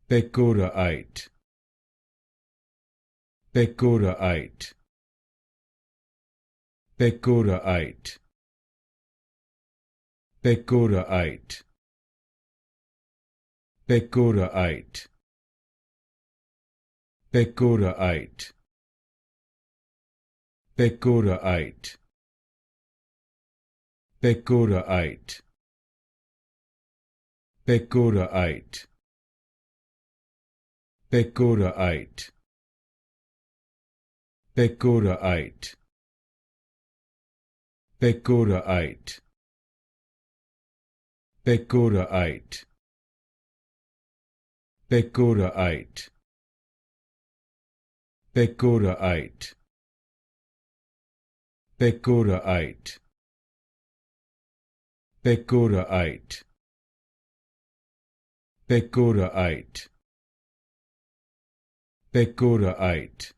Pecoraite, Pecoraite, Pecoraite, Pecoraite, Pecoraite, Pecoraite, Pecoraite, Pecoraite, Pecoraite, Pecoraite, Pecoraite, Pecoraite, Pecoraite, Pecoraite, Pecoraite, Pecoraite, Pecoraite, Pecoraite, Pecoraite,